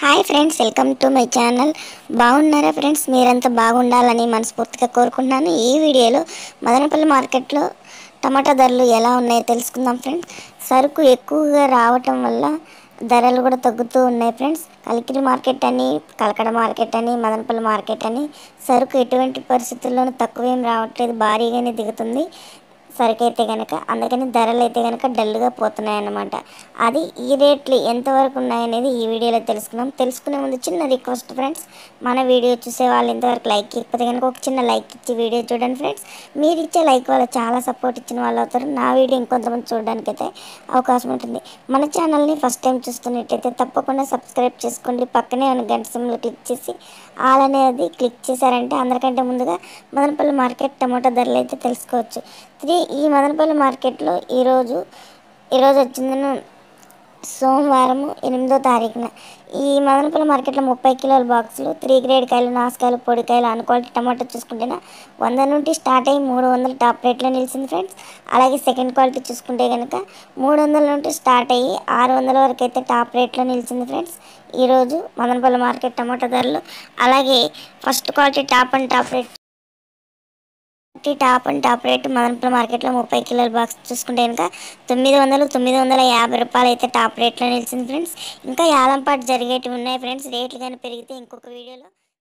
Hi friends, welcome to my channel. బాగున్నారా friends? మీరంతా బాగుండాలని మనస్ఫూర్తిగా కోరుకుంటున్నాను. ఈ వీడియోలో మదనపల్లి మార్కెట్లో టమాటా ధరలు ఎలా ఉన్నాయో తెలుసుకుందాం ఫ్రెండ్స్. సరుకు ఎక్కువగా రావటం వల్ల ధరలు కూడా తగ్గుతూ ఉన్నాయి ఫ్రెండ్స్. కలికిరి మార్కెట్ అని, కలకడ మార్కెట్ అని, మదనపల్లి మార్కెట్ అని సరుకు ఎటువంటి పరిస్థితుల్లోనూ తక్కువేం రావట్లేదు, భారీగానే దిగుతుంది సరుకు అయితే కనుక. అందుకని ధరలు అయితే కనుక డల్గా పోతున్నాయి అన్నమాట. అది ఈ రేట్లు ఎంతవరకు ఉన్నాయనేది ఈ వీడియోలో తెలుసుకునే ముందు చిన్న రిక్వెస్ట్ ఫ్రెండ్స్, మన వీడియో చూసే వాళ్ళు ఇంతవరకు లైక్ ఇకపోతే కనుక ఒక చిన్న లైక్ ఇచ్చి వీడియో చూడండి ఫ్రెండ్స్. మీరు ఇచ్చే లైక్ వల్ల చాలా సపోర్ట్ ఇచ్చిన వాళ్ళు అవుతారు. నా వీడియో ఇంకొంతమంది చూడడానికి అయితే అవకాశం ఉంటుంది. మన ఛానల్ని ఫస్ట్ టైం చూస్తున్నట్టయితే తప్పకుండా సబ్స్క్రైబ్ చేసుకోండి. పక్కనే ఉన్న గంట సింబల్ క్లిక్ చేసి ఆల్ అనేది క్లిక్ చేశారంటే అందరికంటే ముందుగా మదనపల్లి మార్కెట్ టమాటా ధరలు అయితే తెలుసుకోవచ్చు. ఈ మదనపల్లి మార్కెట్లో ఈరోజు వచ్చిందను సోమవారం 8వ తారీఖున ఈ మదనపల్లి మార్కెట్లో 30 కిలోల బాక్సులు 3 గ్రేడ్ కాయలు, నాసుకాయలు, పొడికాయలు, అన్క్వాలిటీ టమాటో చూసుకుంటే 100 నుండి స్టార్ట్ అయ్యి 300 టాప్ రేట్లో నిలిచింది ఫ్రెండ్స్. అలాగే సెకండ్ క్వాలిటీ చూసుకుంటే కనుక 300 నుండి స్టార్ట్ అయ్యి 600 వరకు అయితే టాప్ రేట్లో నిలిచింది ఫ్రెండ్స్ ఈరోజు మదనపల్లి మార్కెట్ టమాటా ధరలు. అలాగే first quality top rate Madanapalle మార్కెట్లో 30 కిలోల బాక్స్ చూసుకుంటే కనుక 950 రూపాయలు అయితే టాప్ రేట్లో నిలిచింది ఫ్రెండ్స్. ఇంకా యాలంపాటు జరిగేటివి ఉన్నాయి ఫ్రెండ్స్. రేట్లు కానీ పెరిగితే ఇంకొక వీడియోలో